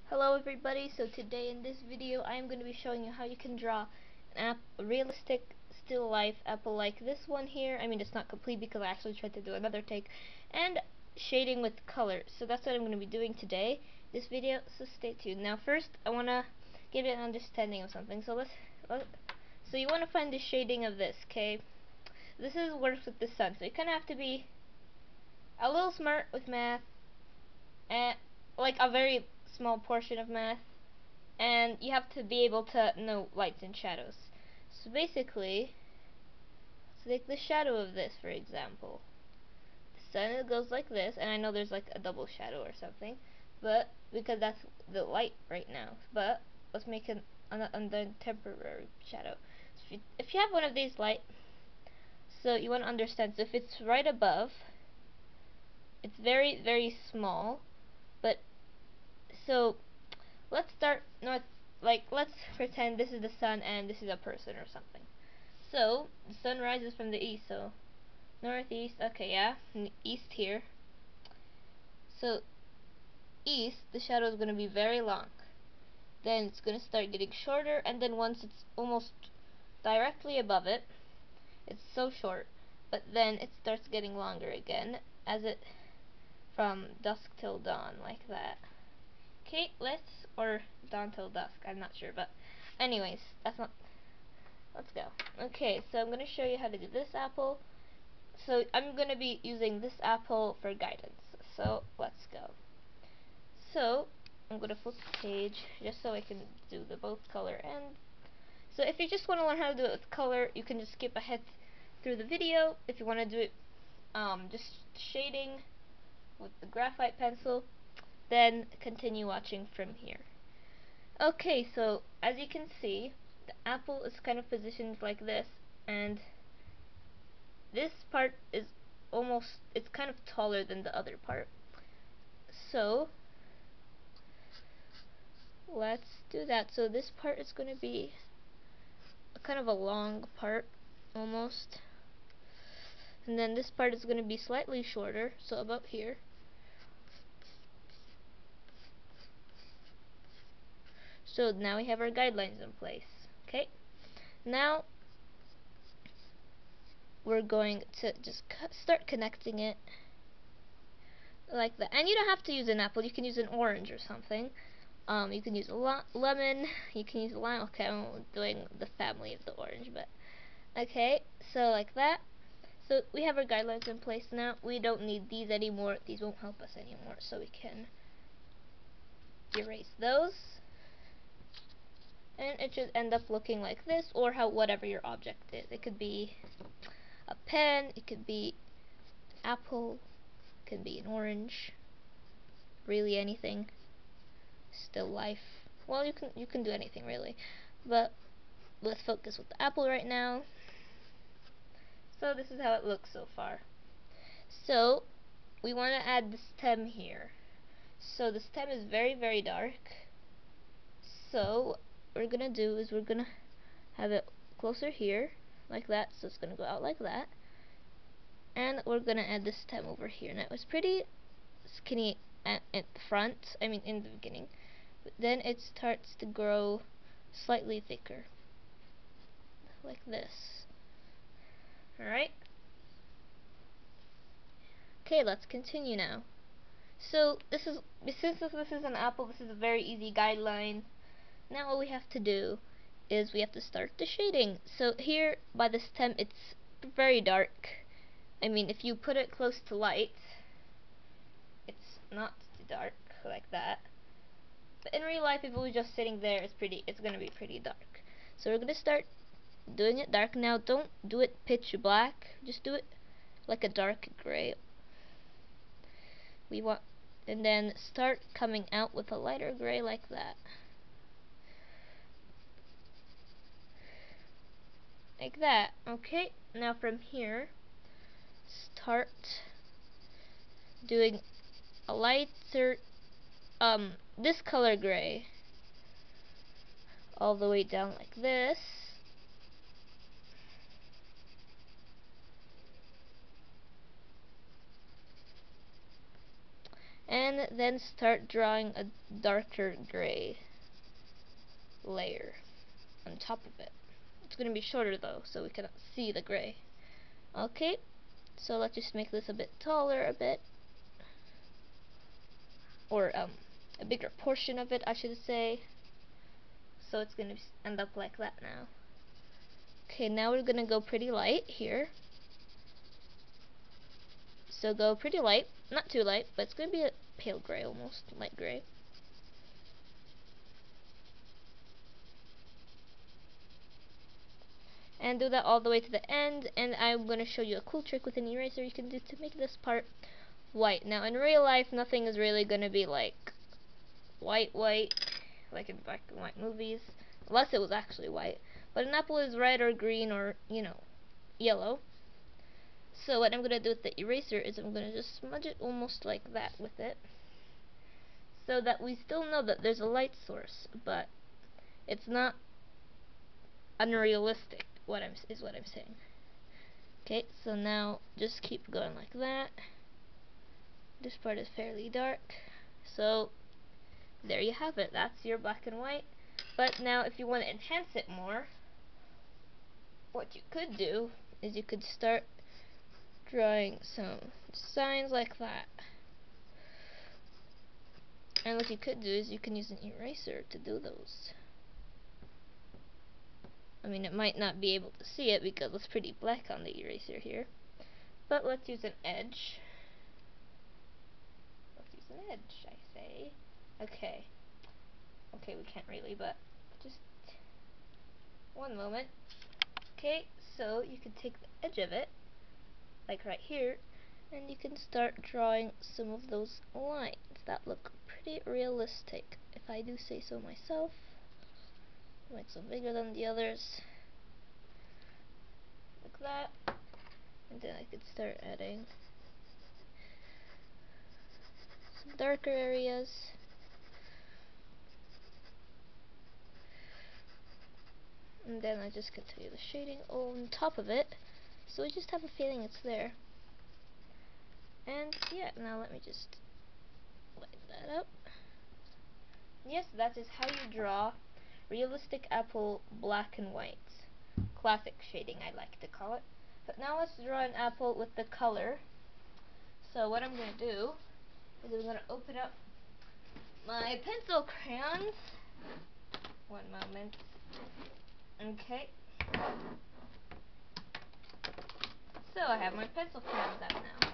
Hello everybody, so today in this video I am going to be showing you how you can draw a realistic still life apple like this one here. I mean, it's not complete because I actually tried to do another take, and shading with color. So that's what I'm going to be doing today, this video, so stay tuned. Now first I want to give you an understanding of something. So so you want to find the shading of this, okay? This works with the sun, so you kind of have to be a little smart with math, and like a very small portion of math, and you have to be able to know lights and shadows. So basically, let's take the shadow of this, for example. The sun goes like this, and I know there's like a double shadow or something, but because that's the light right now. But let's make an temporary shadow. So if you have one of these light, so you want to understand. So if it's right above, it's very, very small, but so let's start north. Like, let's pretend this is the sun and this is a person or something. So the sun rises from the east, so northeast. Okay, yeah, and east here. So east, the shadow is going to be very long. Then it's going to start getting shorter, and then once it's almost directly above it, it's so short. But then it starts getting longer again as it from dusk till dawn, like that. Okay, or dawn till dusk, I'm not sure, but anyways, let's go. Okay, so I'm going to show you how to do this apple. So I'm going to be using this apple for guidance, so let's go. So I'm going to flip the page just so I can do the both color and so if you just want to learn how to do it with color, you can just skip ahead through the video. If you want to do it just shading with the graphite pencil, then continue watching from here. Okay, so as you can see, the apple is kind of positioned like this, and this part is it's kind of taller than the other part. So let's do that. So this part is going to be kind of a long part, almost. And then this part is going to be slightly shorter, so about here. So now we have our guidelines in place. Okay, now we're going to just start connecting it like that. And you don't have to use an apple, you can use an orange or something. You can use a lemon, you can use a lime. Okay, I'm doing the family of the orange, but okay, so like that. So we have our guidelines in place now. We don't need these anymore. These won't help us anymore, so we can erase those. And it should end up looking like this, or whatever your object is. It could be a pen, it could be apple, it could be an orange, really anything. Still life. Well, you can do anything really, but let's focus with the apple right now. So this is how it looks so far. So we want to add the stem here. So the stem is very, very dark. So what we're gonna do is we're gonna have it closer here, like that. So it's gonna go out like that, and we're gonna add the stem over here. Now it's pretty skinny at the front. I mean, in the beginning, but then it starts to grow slightly thicker, like this. Alright. Okay, let's continue now. So since this is an apple, this is a very easy guideline. Now all we have to do is we have to start the shading. So here by the stem, it's very dark. I mean, if you put it close to light, it's not too dark like that. But in real life, if it was just sitting there, it's gonna be pretty dark. So we're gonna start doing it dark. Now don't do it pitch black, just do it like a dark gray. And then start coming out with a lighter gray like that. Like that. Okay, now from here, start doing a lighter, this color gray all the way down like this. and then start drawing a darker gray layer on top of it. It's going to be shorter though, so we cannot see the gray. Okay, so let's just make this a bit taller a bit, or a bigger portion of it, I should say. So it's going to end up like that now. Okay, now we're going to go pretty light here. So go pretty light, not too light, but it's going to be a pale gray almost, light gray. And do that all the way to the end, and I'm going to show you a cool trick with an eraser you can do to make this part white. Now in real life, nothing is really going to be like white, like in black and white movies, unless it was actually white. But an apple is red or green or, you know, yellow. So what I'm going to do with the eraser is I'm going to just smudge it almost like that with it, so that we still know that there's a light source, but it's not unrealistic, is what I'm saying. Okay, so now just keep going like that. This part is fairly dark. So there you have it. That's your black and white. But now if you want to enhance it more, what you could do is you could start drawing some signs like that. And what you could do is you can use an eraser to do those. I mean, it might not be able to see it because it's pretty black on the eraser here. But let's use an edge. Let's use an edge, I say. Okay. Okay, we can't really, but just one moment. Okay, so you can take the edge of it, like right here, and you can start drawing some of those lines that look pretty realistic, if I do say so myself. Make some bigger than the others, like that, and then I could start adding some darker areas. And then I just continue the shading on top of it, so we just have a feeling it's there. And yeah, now let me just light that up. Yes, that is how you draw realistic apple black and white. Classic shading, I like to call it. But now let's draw an apple with the color. So what I'm going to do is I'm going to open up my pencil crayons. One moment. Okay. So I have my pencil crayons out now.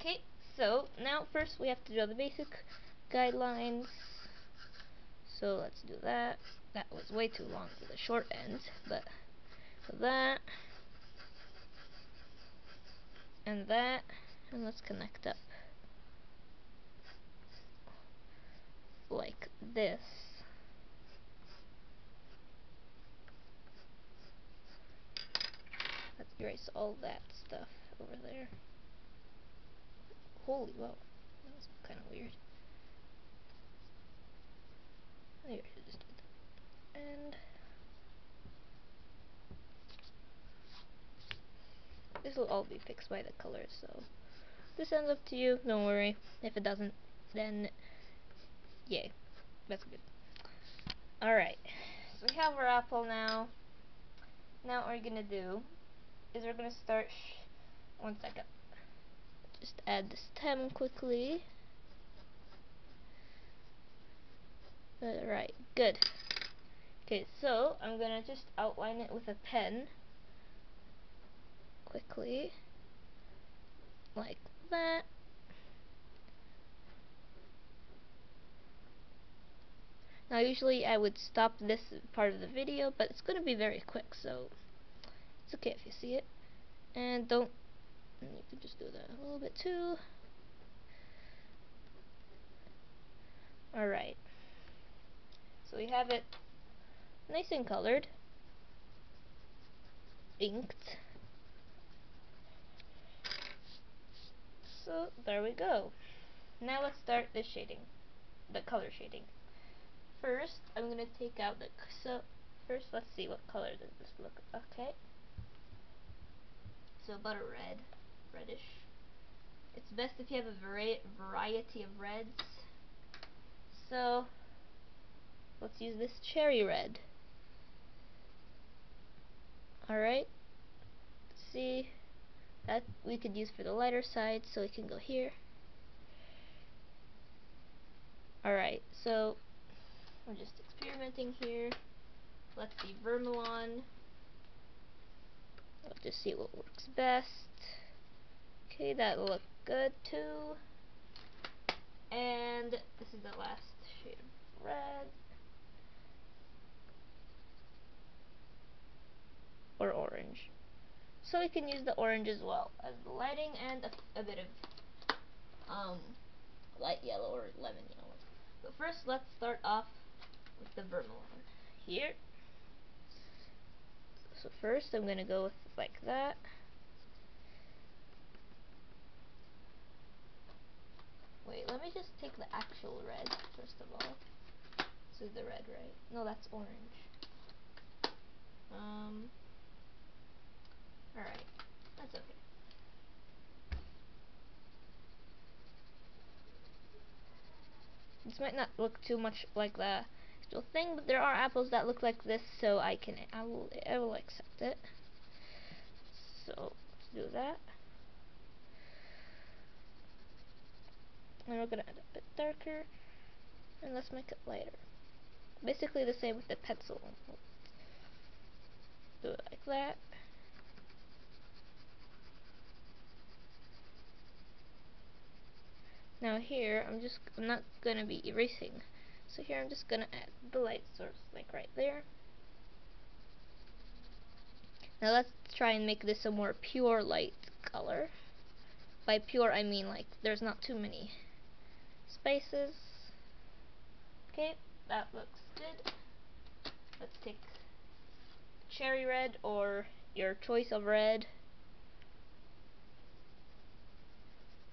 Okay, so now first we have to draw the basic guidelines. So let's do that. That was way too long for the short end, but that and that, and let's connect up like this. Let's erase all that stuff over there. Holy whoa, that was kind of weird. Here, just do that. And this will all be fixed by the colors, so this ends up to you, don't worry. If it doesn't, then yay, that's good. Alright, so we have our apple now. Now what we're gonna do is we're gonna start, one second, just add the stem quickly. Alright, good. Okay, so I'm gonna just outline it with a pen quickly, like that. Now usually I would stop this part of the video, but it's gonna be very quick, so it's okay if you see it. And don't, you can just do that a little bit too. Alright, so we have it nice and colored, inked. So there we go. Now let's start the shading, the color shading. First, I'm going to take out the, so first let's see what color does this look. Okay, so about a red, reddish. It's best if you have a variety of reds. So let's use this cherry red. Alright, see, that we could use for the lighter side, so it can go here. Alright, so we're just experimenting here. Let's see, Vermilon. Let's just see what works best. Okay, that will look good too. And this is the last shade of red. Or orange. So we can use the orange as well as the lighting, and a bit of light yellow or lemon yellow. But first, let's start off with the Vermilon here. So first I'm going to go with like that. Wait, let me just take the actual red first of all. This is the red, right? No, that's orange. Alright, that's okay. This might not look too much like the actual thing, but there are apples that look like this, so I will accept it. So let's do that. And we're gonna add a bit darker, and let's make it lighter. Basically the same with the pencil. Do it like that. Now here, I'm not gonna be erasing. So here I'm just gonna add the light source, like right there. Now let's try and make this a more pure light color. By pure, I mean like there's not too many spaces. Okay, that looks good. Let's take cherry red or your choice of red.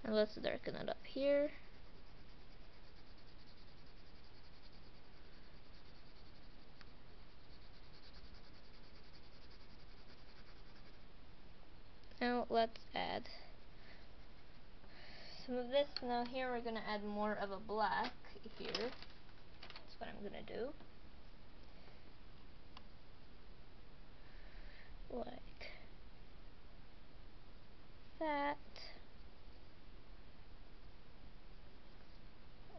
And let's darken it up here. Now let's add some of this. Now here we're going to add more of a black here. That's what I'm going to do. Like that.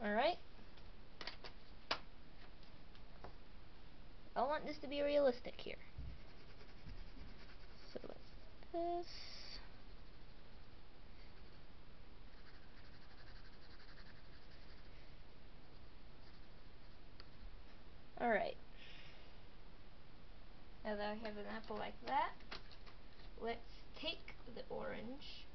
Alright. I want this to be realistic here. So like this. Alright. Now that I have an apple like that, let's take the orange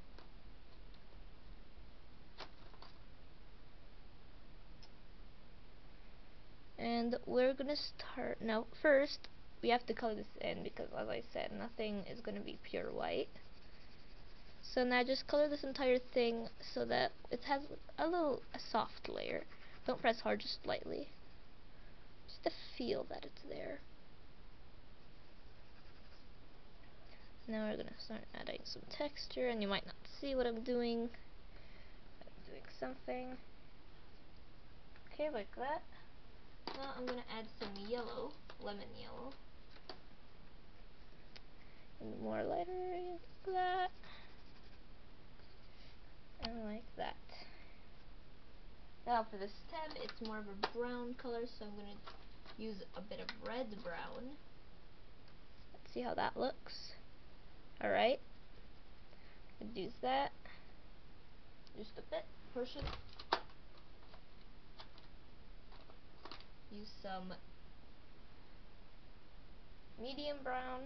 and we're gonna start. Now first we have to color this in because, as I said, nothing is gonna be pure white. So now just color this entire thing so that it has a soft layer. Don't press hard, just lightly, just to feel that it's there. Now we're gonna start adding some texture, and you might not see what I'm doing. I'm doing something. Okay, like that. Now I'm gonna add some yellow, lemon yellow. And more lighter like that. And like that. Now for the stem, it's more of a brown color, so I'm gonna use a bit of red brown. Let's see how that looks. Alright. Use that. Just a bit. Portion. Use some medium brown.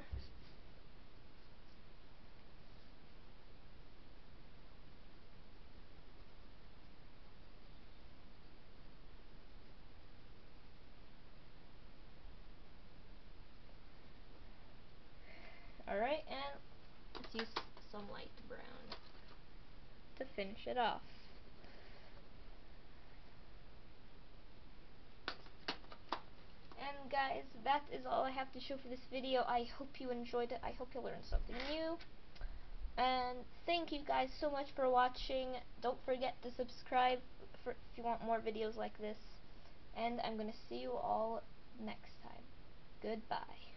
Alright, and let's use some light brown to finish it off. And guys, that is all I have to show for this video. I hope you enjoyed it. I hope you learned something new. And thank you guys so much for watching. Don't forget to subscribe if you want more videos like this. And I'm gonna see you all next time. Goodbye.